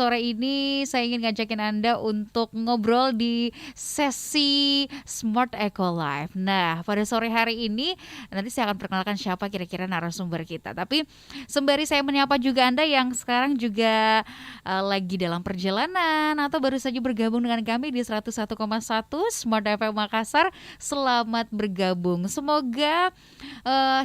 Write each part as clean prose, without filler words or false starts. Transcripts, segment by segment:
Sore ini saya ingin ngajakin Anda untuk ngobrol di sesi Smart Eco Life. Nah, pada sore hari ini nanti saya akan perkenalkan siapa kira-kira narasumber kita. Tapi sembari saya menyapa juga Anda yang sekarang juga lagi dalam perjalanan atau baru saja bergabung dengan kami di 101,1 Smart FM Makassar. Selamat bergabung. Semoga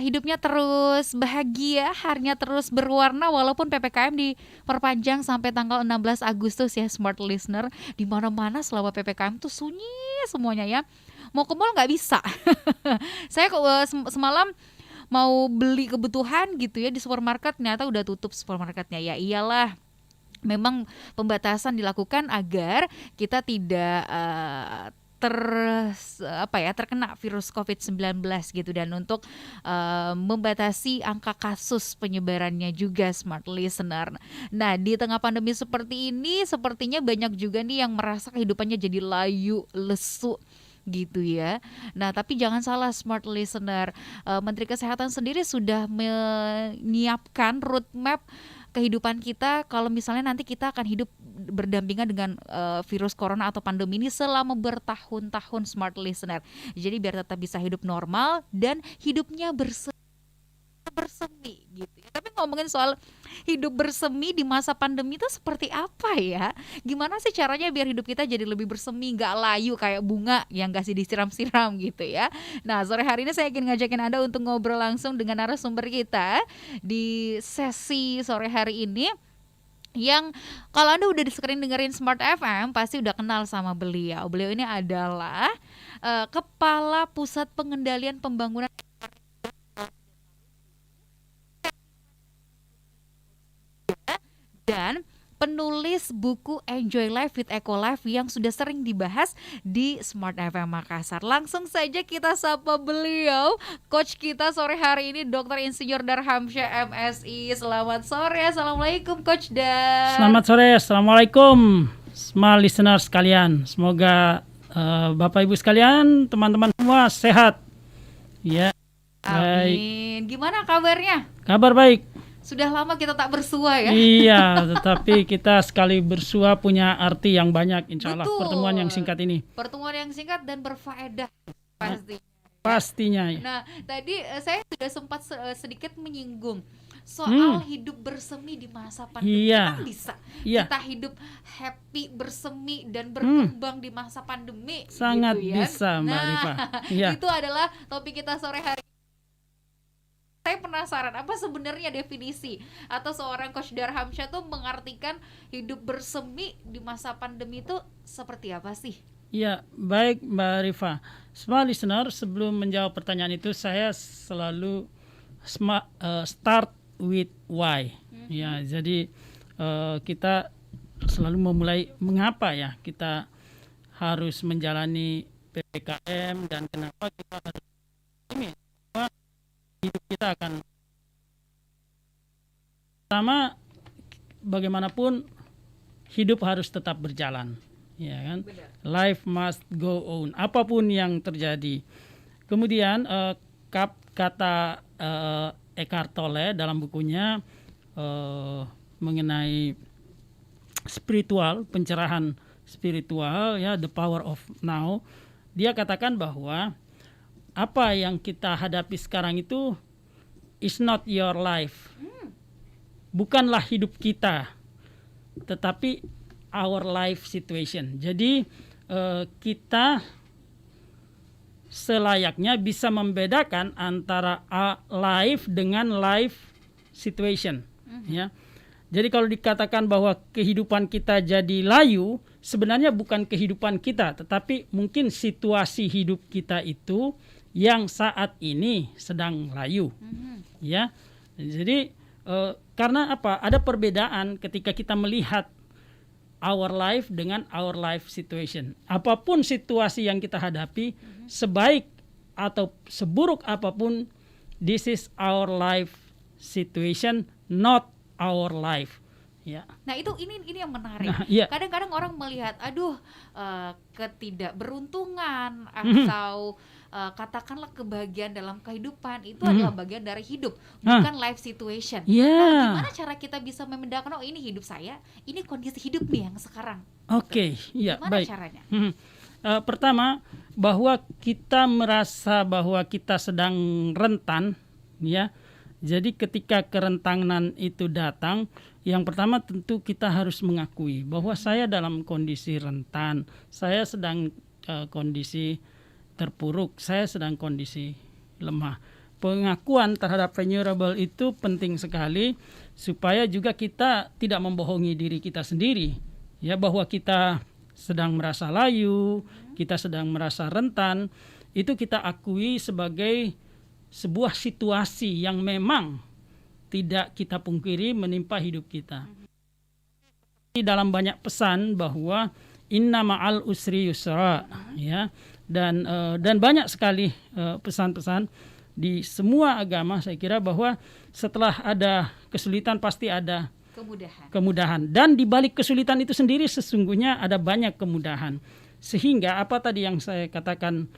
hidupnya terus bahagia, harinya terus berwarna walaupun PPKM diperpanjang sampai tanggal 16 Agustus ya Smart Listener. Di mana-mana selama PPKM tuh sunyi semuanya ya. Mau ke mall nggak bisa. Saya semalam mau beli kebutuhan gitu ya di supermarket, ternyata udah tutup supermarketnya. Ya iyalah, memang pembatasan dilakukan agar kita tidak terkena virus COVID-19 gitu, dan untuk membatasi angka kasus penyebarannya juga Smart Listener. Nah, di tengah pandemi seperti ini sepertinya banyak juga nih yang merasa kehidupannya jadi layu, lesu gitu ya. Nah, tapi jangan salah Smart Listener, Menteri Kesehatan sendiri sudah menyiapkan roadmap kehidupan kita kalau misalnya nanti kita akan hidup berdampingan dengan virus corona atau pandemi ini selama bertahun-tahun Smart Listener. Jadi biar tetap bisa hidup normal dan hidupnya bersemi gitu ya. Tapi ngomongin soal hidup bersemi di masa pandemi itu seperti apa ya? Gimana sih caranya biar hidup kita jadi lebih bersemi, gak layu kayak bunga yang gak sih disiram-siram gitu ya. Nah, sore hari ini saya ingin ngajakin Anda untuk ngobrol langsung dengan narasumber kita di sesi sore hari ini, yang kalau Anda udah sering dengerin Smart FM pasti udah kenal sama beliau. Beliau ini adalah Kepala Pusat Pengendalian Pembangunan dan penulis buku Enjoy Life with Eco Life yang sudah sering dibahas di Smart FM Makassar. Langsung saja kita sapa beliau, coach kita sore hari ini, Dr. Insinyur Darhamsyah MSI. Selamat sore, Assalamualaikum Coach Dar. Selamat sore, Assalamualaikum semua listener sekalian. Semoga Bapak Ibu sekalian, teman-teman semua sehat. Ya, amin. Gimana kabarnya? Kabar baik. Sudah lama kita tak bersua ya. Iya, tetapi kita sekali bersua punya arti yang banyak, insya Allah. Betul. Pertemuan yang singkat ini. Pertemuan yang singkat dan berfaedah pasti. Pastinya. Nah, tadi saya sudah sempat sedikit menyinggung soal hidup bersemi di masa pandemi. Iya. Kan bisa Iya. kita hidup happy, bersemi dan berkembang di masa pandemi. Sangat gitu ya. bisa, Mbak Rifa. Iya. Itu adalah topik kita sore hari. Saya penasaran apa sebenarnya definisi atau seorang Coach Darhamsyah tuh mengartikan hidup bersemi di masa pandemi itu seperti apa sih? Ya, baik Mbak Rifa. Semua listener, sebelum menjawab pertanyaan itu saya selalu start with why. Ya, jadi kita selalu memulai mengapa ya kita harus menjalani PPKM dan kenapa kita harus ini. Hidup kita akan pertama, bagaimanapun hidup harus tetap berjalan, ya kan? Benar. Life must go on, apapun yang terjadi. Kemudian kata Eckhart Tolle dalam bukunya mengenai spiritual, pencerahan spiritual, ya, The Power of Now, dia katakan bahwa apa yang kita hadapi sekarang itu is not your life. Bukanlah hidup kita, tetapi our life situation. Jadi kita selayaknya bisa membedakan antara life dengan life situation. Ya. Jadi kalau dikatakan bahwa kehidupan kita jadi layu, sebenarnya bukan kehidupan kita, tetapi mungkin situasi hidup kita itu yang saat ini sedang layu, ya. Jadi karena apa? Ada perbedaan ketika kita melihat our life dengan our life situation. Apapun situasi yang kita hadapi, sebaik atau seburuk apapun, this is our life situation, not our life. Ya. Nah ini yang menarik. Nah, iya. Kadang-kadang orang melihat, aduh, ketidakberuntungan Mhm. atau katakanlah kebahagiaan dalam kehidupan itu Mhm. adalah bagian dari hidup, Ah, bukan life situation. ya. Nah, gimana cara kita bisa membedakan, oh ini hidup saya, ini kondisi hidup nih yang sekarang. Oke, iya, Gimana baik. caranya? Pertama, bahwa kita merasa bahwa kita sedang rentan, ya. Jadi ketika kerentanan itu datang, yang pertama tentu kita harus mengakui bahwa saya dalam kondisi rentan, saya sedang kondisi terpuruk, saya sedang kondisi lemah. Pengakuan terhadap vulnerable itu penting sekali supaya juga kita tidak membohongi diri kita sendiri, ya, bahwa kita sedang merasa layu, kita sedang merasa rentan, itu kita akui sebagai sebuah situasi yang memang tidak kita pungkiri menimpa hidup kita. Di dalam banyak pesan bahwa inna ma'al usri yusra, ya, dan banyak sekali pesan-pesan di semua agama. Saya kira bahwa setelah ada kesulitan pasti ada kemudahan. Dan di balik kesulitan itu sendiri sesungguhnya ada banyak kemudahan. Sehingga apa tadi yang saya katakan,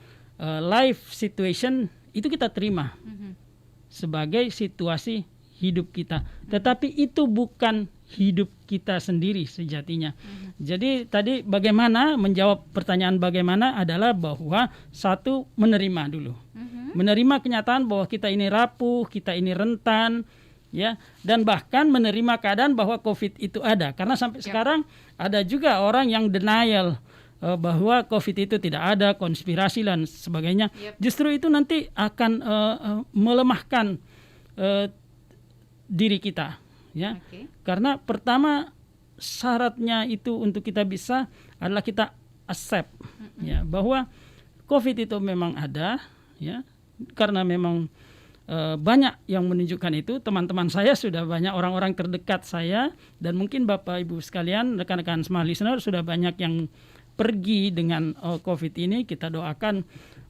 life situation itu kita terima sebagai situasi hidup kita. Tetapi itu bukan hidup kita sendiri sejatinya. Jadi tadi bagaimana menjawab pertanyaan bagaimana adalah bahwa satu, menerima dulu. Menerima kenyataan bahwa kita ini rapuh, kita ini rentan, ya, dan bahkan menerima keadaan bahwa COVID itu ada. Karena sampai sekarang ada juga orang yang denial bahwa COVID itu tidak ada, konspirasi dan sebagainya. Justru itu nanti akan melemahkan diri kita, ya. Karena pertama syaratnya itu untuk kita bisa adalah kita accept, ya, bahwa COVID itu memang ada, ya. Karena memang banyak yang menunjukkan itu. Teman-teman saya sudah banyak, orang-orang terdekat saya, dan mungkin Bapak Ibu sekalian, rekan-rekan Smart Listener sudah banyak yang pergi dengan COVID ini. Kita doakan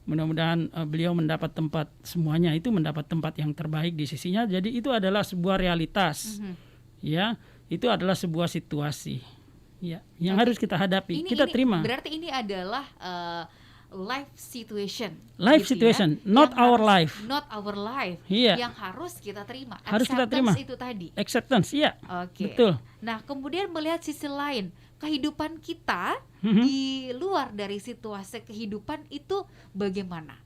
mudah-mudahan beliau mendapat tempat, semuanya itu mendapat tempat yang terbaik di sisinya. Jadi itu adalah sebuah realitas, ya, itu adalah sebuah situasi, ya, yang harus kita hadapi. Kita terima. Berarti ini adalah life situation. Life gitu, situation, ya? not Yang our harus, life. Not our life. Iya. Yang harus kita terima. Harus kita terima. Itu tadi. Acceptance, iya. Oke. Betul. Nah, kemudian melihat sisi lain, kehidupan kita di luar dari situasi kehidupan itu bagaimana?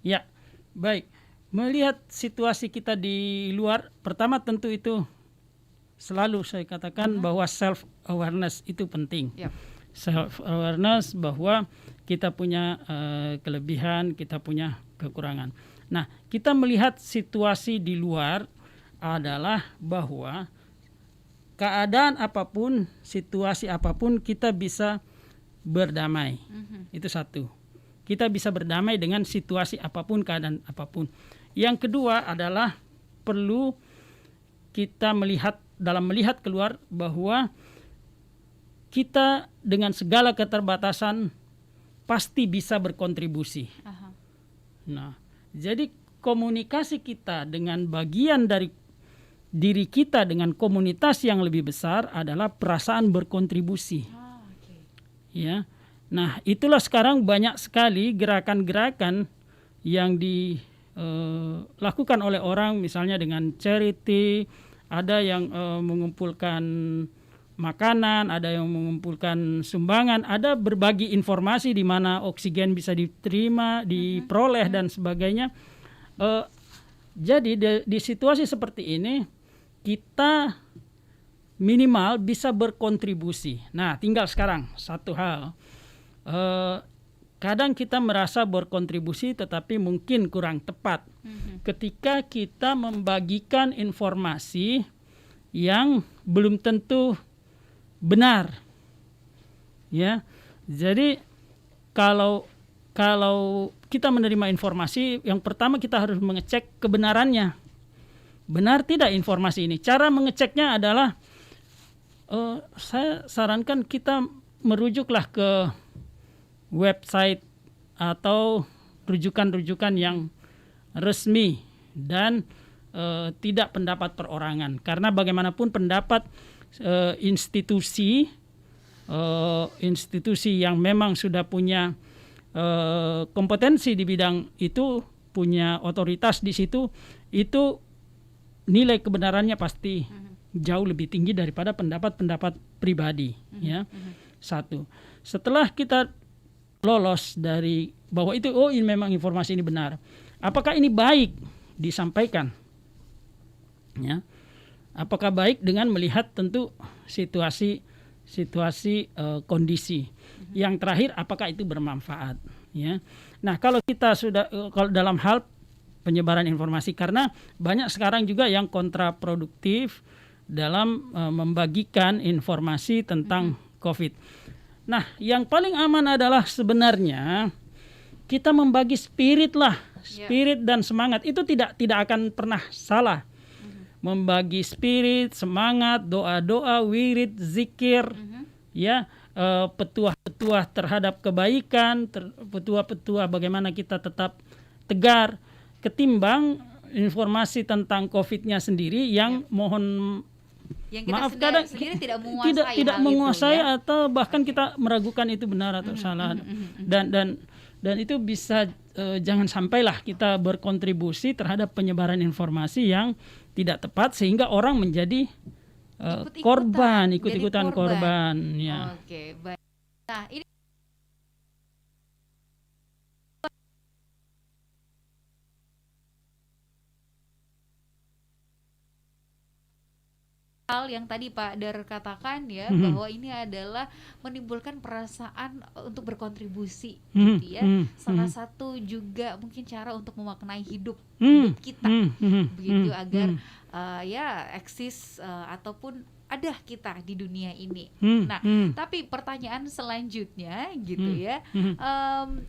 Ya, baik. Melihat situasi kita di luar, pertama tentu itu selalu saya katakan bahwa self awareness itu penting. Self awareness bahwa kita punya kelebihan, kita punya kekurangan. Nah, kita melihat situasi di luar adalah bahwa keadaan apapun, situasi apapun, kita bisa berdamai. Itu satu. Kita bisa berdamai dengan situasi apapun, keadaan apapun. Yang kedua adalah perlu kita melihat, dalam melihat keluar, bahwa kita dengan segala keterbatasan pasti bisa berkontribusi. Nah, jadi komunikasi kita dengan bagian dari diri kita dengan komunitas yang lebih besar adalah perasaan berkontribusi. Ya. Nah, itulah sekarang banyak sekali gerakan-gerakan yang dilakukan oleh orang, misalnya dengan charity, ada yang mengumpulkan makanan, ada yang mengumpulkan sumbangan, ada berbagi informasi di mana oksigen bisa diterima, diperoleh dan sebagainya. Jadi di situasi seperti ini kita minimal bisa berkontribusi. Nah, tinggal sekarang satu hal, kadang kita merasa berkontribusi tetapi mungkin kurang tepat ketika kita membagikan informasi yang belum tentu benar, ya. Jadi kalau kita menerima informasi, yang pertama kita harus mengecek kebenarannya. Benar tidak informasi ini? Cara mengeceknya adalah saya sarankan kita merujuklah ke website atau rujukan-rujukan yang resmi dan tidak pendapat perorangan, karena bagaimanapun pendapat institusi yang memang sudah punya kompetensi di bidang itu, punya otoritas di situ, itu nilai kebenarannya pasti jauh lebih tinggi daripada pendapat-pendapat pribadi. Ya, satu. Setelah kita lolos dari bahwa itu, ini memang informasi ini benar, apakah ini baik disampaikan? Ya, apakah baik dengan melihat tentu situasi kondisi. Yang terakhir, apakah itu bermanfaat? Ya. Nah, kalau kita sudah kalau dalam hal penyebaran informasi, karena banyak sekarang juga yang kontraproduktif dalam membagikan informasi tentang COVID. Nah, yang paling aman adalah sebenarnya kita membagi spirit dan semangat. Itu tidak akan pernah salah. Membagi spirit, semangat, doa-doa, wirid, zikir, ya, petuah-petuah terhadap kebaikan, petuah-petuah bagaimana kita tetap tegar, ketimbang informasi tentang COVID-nya sendiri yang mohon yang kita maaf kadang sendiri tidak menguasai itu, ya? atau bahkan kita meragukan itu benar atau salah, dan itu bisa jangan sampailah kita berkontribusi terhadap penyebaran informasi yang tidak tepat sehingga orang menjadi ikut-ikutan korban. Ya. Oke, baik. Nah, ini hal yang tadi Pak Dar katakan ya, bahwa ini adalah menimbulkan perasaan untuk berkontribusi gitu ya. Salah satu juga mungkin cara untuk memaknai hidup kita begitu, agar ya eksis ataupun ada kita di dunia ini. Nah, tapi pertanyaan selanjutnya gitu ya,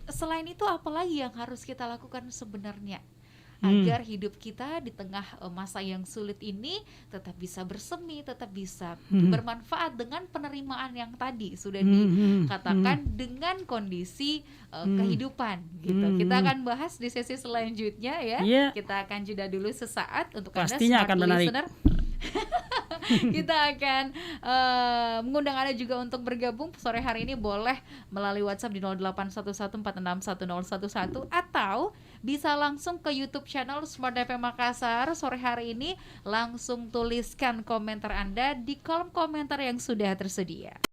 selain itu apa lagi yang harus kita lakukan sebenarnya agar hidup kita di tengah masa yang sulit ini tetap bisa bersemi, tetap bisa bermanfaat dengan penerimaan yang tadi sudah dikatakan dengan kondisi kehidupan gitu. Kita akan bahas di sesi selanjutnya ya. Yeah. Kita akan jeda dulu sesaat untuk pastinya Anda akan smart menarik. listener. Kita akan mengundang Anda juga untuk bergabung sore hari ini. Boleh melalui WhatsApp di 0811461011 atau bisa langsung ke YouTube channel Smart FM Makassar. Sore hari ini langsung tuliskan komentar Anda di kolom komentar yang sudah tersedia.